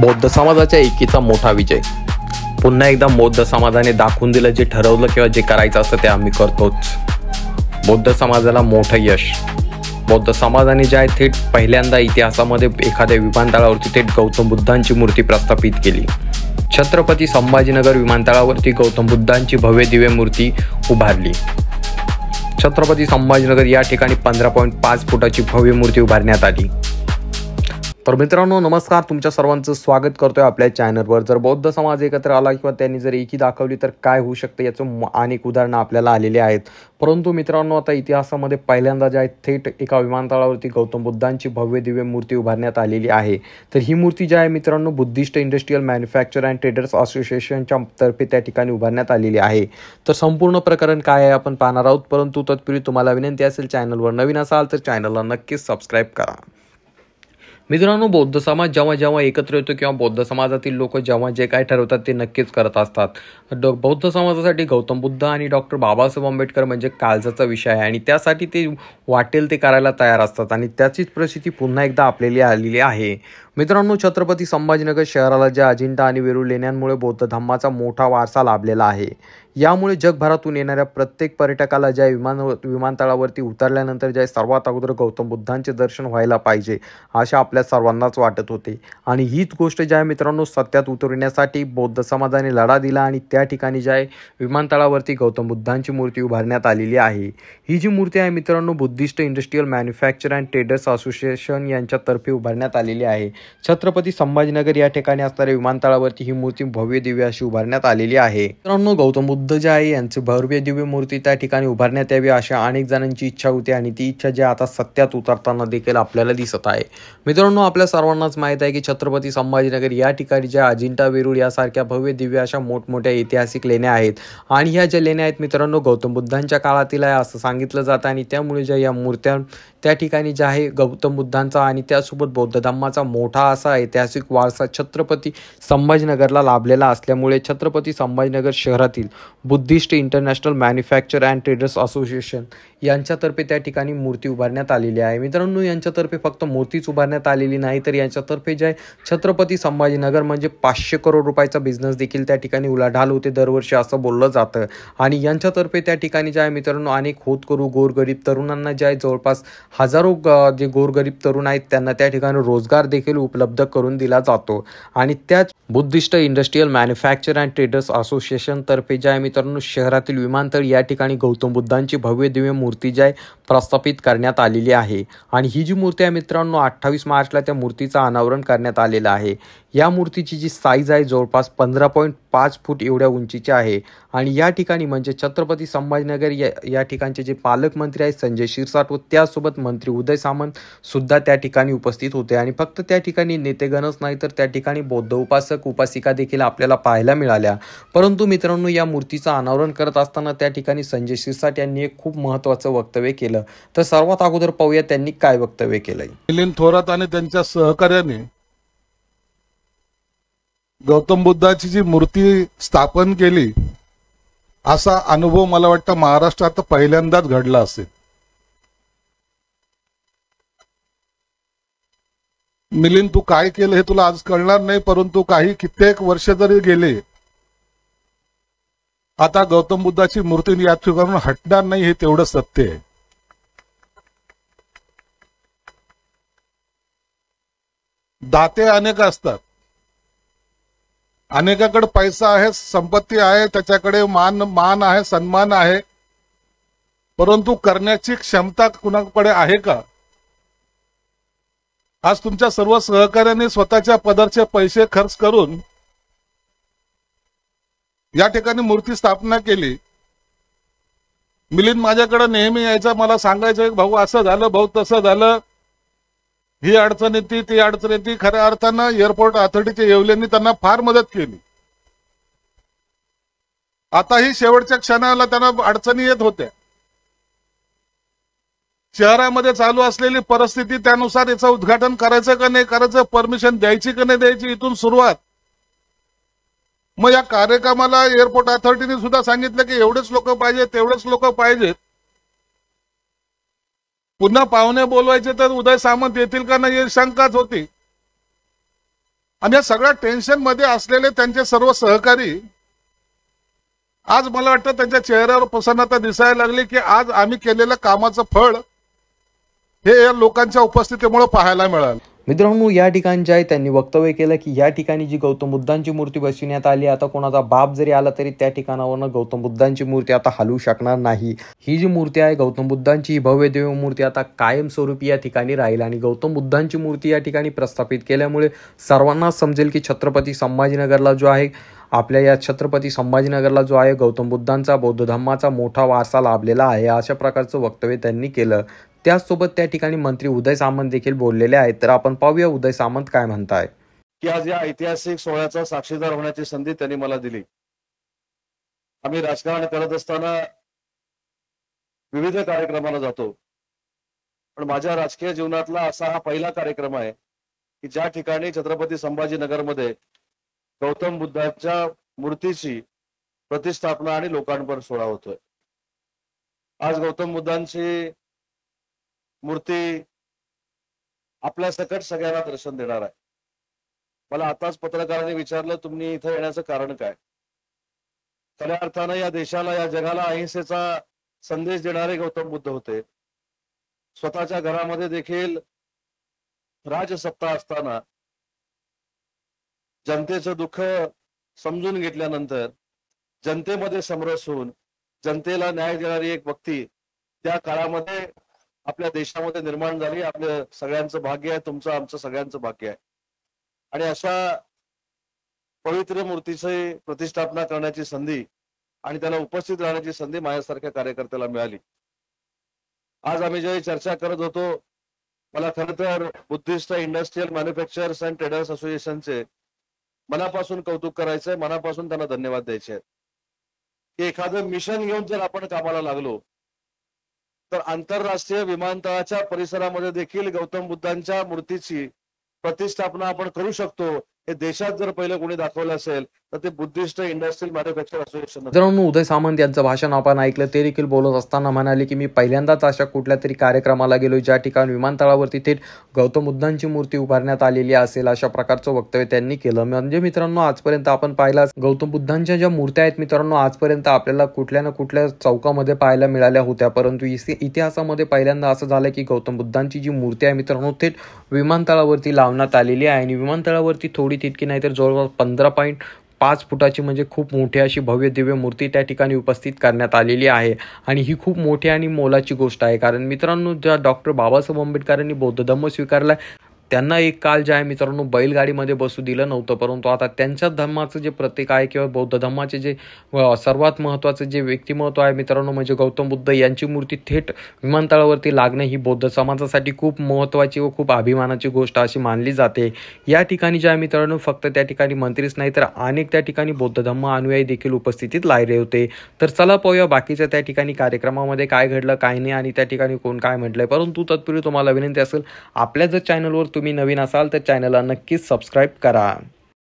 बौद्ध समाजाच्या एकीचा मोठा विजय। पुन्हा एकदा बौद्ध समाजाने दाखवून दिलं, जे ठरवलं किंवा जे करायचं असतं ते आम्ही करतोच। बौद्ध समाजाला मोठं यश। बौद्ध समाजाने जे आहे थेट पहिल्यांदा इतिहासामध्ये एखाद्या विमानतळावरती थेट गौतम बुद्धांची मूर्ती प्रस्थापित केली। छत्रपती संभाजीनगर विमानतळावरती गौतम बुद्धांची भव्य दिव्य मूर्ती उभारली। छत्रपती संभाजीनगर या ठिकाणी 15.5 फुटाची भव्य मूर्ती उभारण्यात आली। तर मित्रांनो नमस्कार, तुमच्या सर्वांचं स्वागत करतोय आपल्या चॅनलवर। जर बौद्ध समाज एकत्र आला किंवा त्यांनी जर एकी दाखवली तर काय होऊ शकतं याचं अनेक उदाहरणं आपल्याला आलेली आहेत। परंतु मित्रांनो आता इतिहासामध्ये पहिल्यांदा जे आहे थेट एका विमानतळावरती गौतम बुद्धांची भव्य दिव्य मूर्ती उभारण्यात आलेली आहे। तर ही मूर्ती जी आहे मित्रांनो Buddhist industrial manufacture and traders असोसिएशनच्या तर्फे त्या ठिकाणी उभारण्यात आलेली आहे। तर संपूर्ण प्रकरण काय आहे आपण पाहणार आहोत, परंतु तत्पूर्वी तुम्हाला विनंती असेल, चॅनलवर नवीन असाल तर चॅनलला नक्कीच सबस्क्राईब करा। मित्रांनो बौद्ध समाज जेव्हा एकत्र येतो किंवा बौद्ध समाजातील लोक जेव्हा जे काय ठरवतात ते नक्कीच करत असतात। बौद्ध समाजासाठी गौतम बुद्ध आणि डॉक्टर बाबासाहेब आंबेडकर म्हणजे काळजाचा विषय आहे आणि त्यासाठी ते वाटेल ते करायला तयार असतात आणि त्याचीच प्रसिद्धी पुन्हा एकदा आपल्याला आलेली आहे। मित्रांनो छत्रपती संभाजीनगर शहराला ज्या अजिंठा आणि वेरूळ लेण्यांमुळे बौद्ध धम्माचा मोठा वारसा लाभलेला आहे। यामुळे जगभरातून येणाऱ्या प्रत्येक पर्यटकाला ज्या विमानतळावरती उतरल्यानंतर ज्या सर्वात अगोदर गौतम बुद्धांचे दर्शन व्हायला पाहिजे अशा आपल्या सर्वांनाच वाटत होते आणि हीच गोष्ट ज्या आहे मित्रांनो सत्यात उतरवण्यासाठी बौद्ध समाजाने लढा दिला आणि त्या ठिकाणी ज्या आहे विमानतळावरती गौतम बुद्धांची मूर्ती उभारण्यात आलेली आहे। ही जी मूर्ती आहे मित्रांनो Buddhist industrial manufacture and traders association यांच्यातर्फे उभारण्यात आलेली आहे। छत्रपती संभाजीनगर या ठिकाणी असणाऱ्या विमानतळावरती ही मूर्ती भव्य दिव्य अशी उभारण्यात आलेली आहे। मित्रांनो गौतम बुद्ध जे आहे यांची भव्य दिव्य मूर्ती त्या ठिकाणी उभारण्यात यावी अशा अनेक जणांची इच्छा होती आणि ती इच्छा जी आता सत्यात उतरताना देखील आपल्याला दिसत आहे। मित्रांनो आपल्या सर्वांनाच माहित आहे की छत्रपती संभाजीनगर या ठिकाणी ज्या अजिंठा वेरूळ यासारख्या भव्य दिव्य अशा मोठमोठ्या ऐतिहासिक लेण्या आहेत आणि ह्या ज्या लेण्या आहेत मित्रांनो गौतम बुद्धांच्या काळातील आहे असं सांगितलं जातं आणि त्यामुळे ज्या या मूर्त्या त्या ठिकाणी ज्या आहे गौतम बुद्धांचा आणि त्यासोबत बौद्ध धम्माचा मोठा असा ऐतिहासिक वारसा छत्रपती संभाजीनगरला लाभलेला असल्यामुळे छत्रपती संभाजीनगर शहरातील Buddhist international manufacture and traders association यांच्यातर्फे त्या ठिकाणी मूर्ती उभारण्यात आलेली आहे। मित्रांनो यांच्यातर्फे फक्त मूर्तीच उभारण्यात आलेली नाही तर यांच्यातर्फे जे आहे छत्रपती संभाजीनगर म्हणजे 500 करोड रुपयाचा बिझनेस देखील त्या ठिकाणी उलाढाल होते दरवर्षी असं बोललं जातं आणि यांच्यातर्फे त्या ठिकाणी जे आहे मित्रांनो अनेक होतकरू गोरगरीब तरुणांना जे आहे जवळपास हजारो जे गोरगरीब तरुण आहेत त्यांना त्या ठिकाणी रोजगार देखील उपलब्ध करून दिला जातो आणि त्याच Buddhist industrial manufacture and traders association तर्फे जे आहे मित्रांनो शहरातील विमानतळ या ठिकाणी गौतम बुद्धांची भव्य दिव्य मूर्ती जी आहे प्रस्थापित करण्यात आलेली आहे आणि ही जी मूर्ती आहे मित्रांनो 28 मार्चला त्या मूर्तीचं अनावरण करण्यात आलेलं आहे। या मूर्तीची जी साईज आहे जवळपास 15.5 फूट एवढ्या उंचीची आहे आणि या ठिकाणी म्हणजे छत्रपती संभाजीनगर या ठिकाणचे जे पालकमंत्री आहेत संजय शिरसाट व त्यासोबत मंत्री उदय सामंत सुद्धा त्या ठिकाणी उपस्थित होते आणि फक्त त्या ठिकाणी नेतेगणच नाही तर त्या ठिकाणी बौद्ध उपासक उपासिका देखील आपल्याला पाहायला मिळाल्या। परंतु मित्रांनो या मूर्तीचं अनावरण करत असताना त्या ठिकाणी संजय शिरसाट यांनी एक खूप महत्त्वाचं वक्तव्य केलं। तर सर्वात अगोदर पाहूया त्यांनी काय वक्तव्य केलंय। मिलिंद थोरात आणि त्यांच्या सहकार्याने गौतम बुद्धाची जी मूर्ती स्थापन केली असा अनुभव मला वाटतं महाराष्ट्रात पहिल्यांदाच घडला असेल। मिलिंद तू काय केलं हे तुला आज कळणार नाही, परंतु काही कित्येक वर्ष जरी गेले आता गौतम बुद्धाची मूर्ती या ठिकाणून हटणार नाही हे तेवढं सत्य आहे। दाते अनेक असतात, अनेकाकडे पैसा आहे संपत्ती आहे त्याच्याकडे मान आहे सन्मान आहे, परंतु करण्याची क्षमता कुणाकडे आहे का? आज तुमच्या सर्व सहकार्याने स्वतःच्या पदरचे पैसे खर्च करून या ठिकाणी मूर्ती स्थापना केली। मिलिंद माझ्याकडे नेहमी यायचा, मला सांगायचं भाऊ असं झालं भाऊ तसं झालं, ही अडचण येते ती अडचण येते। खऱ्या अर्थानं एअरपोर्ट अथॉरिटीच्या येवल्यांनी त्यांना फार मदत केली। आताही शेवटच्या क्षणाला त्यांना अडचणी येत होत्या। शहरामध्ये चालू असलेली परिस्थिती त्यानुसार याचं उद्घाटन करायचं का नाही करायचं, परमिशन द्यायची का नाही द्यायची, इथून सुरुवात। मग या कार्यक्रमाला एअरपोर्ट अथॉरिटीने सुद्धा सांगितलं की एवढेच लोक पाहिजेत तेवढेच लोक पाहिजेत। पुन्हा पाहुणे बोलवायचे तर उदय सामंत येतील का नाही शंकाच होती। आणि या सगळ्या टेन्शन मध्ये असलेले त्यांचे सर्व सहकारी आज मला वाटतं त्यांच्या चेहऱ्यावर प्रसन्नता दिसायला लागली की आज आम्ही केलेलं कामाचं फळ हे या लोकांच्या उपस्थितीमुळे पाहायला मिळालं. मित्रांनो, या ठिकाणी जे आहे त्यांनी वक्तव्य केलं की या ठिकाणी जी गौतम बुद्धांची मूर्ती बसविण्यात आली, आता कोणाचा बाप जरी आला तरी त्या ठिकाणावरून गौतम बुद्धांची मूर्ती आता हलू शकणार नाही. ही जी मूर्ती आहे गौतम बुद्धांची, ही भव्य दिव्य मूर्ती आता कायमस्वरूपी या ठिकाणी राहील आणि गौतम बुद्धांची मूर्ती या ठिकाणी प्रस्थापित केल्यामुळे सर्वांना समजेल की छत्रपती संभाजीनगरला जो आहे, आपल्या या छत्रपती संभाजीनगरला जो आहे गौतम बुद्धांचा बौद्ध धम्माचा मोठा वारसा लाभलेला आहे, अशा प्रकारचं वक्तव्य त्यांनी केलं. त्याचसोबत त्या ठिकाणी मंत्री उदय सामंत देखील बोललेले आहेत. तर आपण पाहूया उदय सामंत काय म्हणताय. की आज या ऐतिहासिक सोहळ्याचा साक्षीदार होण्याची संधी त्यांनी मला दिली. आम्ही राजकारण करत असताना विविध कार्यक्रमाला जातो, पण माझ्या राजकीय जीवनातला असा हा पहिला कार्यक्रम आहे की ज्या ठिकाणी छत्रपती संभाजीनगरमध्ये गौतम बुद्धांच्या मूर्तीची प्रतिष्ठापना आणि लोकार्पण सोहळा होतोय. आज गौतम बुद्धांची मूर्ती आपल्या सकट सगळ्यांना दर्शन देणार आहे. मला आताच पत्रकारांनी विचारलं, तुम्ही इथं येण्याचं कारण काय? खऱ्या अर्थानं या देशाला, या जगाला अहिंसेचा संदेश देणारे गौतम बुद्ध होते. स्वतःच्या घरामध्ये देखील राजसत्ता असताना जनतेचं दुःख समजून घेतल्यानंतर जनतेमध्ये समरस होऊन जनतेला न्याय देणारी एक व्यक्ती त्या काळामध्ये आपल्या देशामध्ये निर्माण झाली. आपलं सगळ्यांचं भाग्य आहे, तुमचं आमचं सगळ्यांचं भाग्य आहे. आणि अशा पवित्र मूर्तीची प्रतिष्ठापना करण्याची संधी आणि त्याला उपस्थित राहण्याची संधी माझ्यासारख्या कार्यकर्त्याला मिळाली. आज आम्ही जे चर्चा करत होतो, मला खरं तर Buddhist industrial manufacturers and traders असोसिएशनचे मनापासून कौतुक करायचंय, मनापासून त्यांना धन्यवाद द्यायचे आहेत की एखादं मिशन घेऊन जर आपण कामाला लागलो तर आंतरराष्ट्रीय विमानतळाच्या परिसरामध्ये देखील गौतम बुद्धांच्या मूर्तीची प्रतिष्ठापना आपण करू शकतो. हे देशात जर पहिलं कोणी दाखवलं असेल तर ते बुद्धिस्ट इंडस्ट्रियल मॅन्युफॅक्चर असोसिएशन. मित्रांनो, उदय सामंत यांचं भाषण आपण ऐकलं. ते देखील बोलत असताना म्हणाले की मी पहिल्यांदाच अशा कुठल्या तरी कार्यक्रमाला गेलो ज्या ठिकाणी विमानतळावरती थेट गौतम बुद्धांची मूर्ती उभारण्यात आलेली असेल, अशा प्रकारचं वक्तव्य त्यांनी केलं. म्हणजे मित्रांनो, आजपर्यंत आपण पाहिला गौतम बुद्धांच्या ज्या मूर्त्या आहेत मित्रांनो, आजपर्यंत आपल्याला कुठल्या ना कुठल्या चौकामध्ये पाहायला मिळाल्या होत्या, परंतु इतिहासामध्ये पहिल्यांदा असं झालं की गौतम बुद्धांची जी मूर्ती आहे मित्रांनो थेट विमानतळावरती लावण्यात आलेली आहे. आणि विमानतळावरती थोडी तितकी नाही तर जवळपास 15.5 फुटाची म्हणजे खूप मोठी अशी भव्य दिव्य मूर्ती त्या ठिकाणी उपस्थित करण्यात आलेली आहे. आणि ही खूप मोठी आणि मोलाची गोष्ट आहे, कारण मित्रांनो ज्या डॉक्टर बाबासाहेब आंबेडकरांनी बौद्ध धम्म स्वीकारला, त्यांना एक काल जे आहे मित्रांनो बैलगाडीमध्ये बसू दिलं नव्हतं, परंतु आता त्यांच्या धर्माचं जे प्रतीक आहे किंवा बौद्ध धर्माचे जे सर्वात महत्त्वाचं जे व्यक्तिमत्व आहे मित्रांनो म्हणजे गौतम बुद्ध यांची मूर्ती थेट विमानतळावरती लागणं ही बौद्ध समाजासाठी खूप महत्त्वाची व खूप अभिमानाची गोष्ट अशी मानली जाते. या ठिकाणी जे आहे मित्रांनो फक्त त्या ठिकाणी मंत्रीच नाही तर अनेक त्या ठिकाणी बौद्ध धम्म अनुयायी देखील उपस्थितीत राहिले होते. तर चला पाहूया बाकीच्या त्या ठिकाणी कार्यक्रमामध्ये काय घडलं काय नाही आणि त्या ठिकाणी कोण काय म्हटलंय. परंतु तत्पूर्वी तुम्हाला विनंती असेल, आपल्या जर चॅनलवर तुम्ही नवीन असाल तर चॅनलला नक्कीच सबस्क्राईब करा.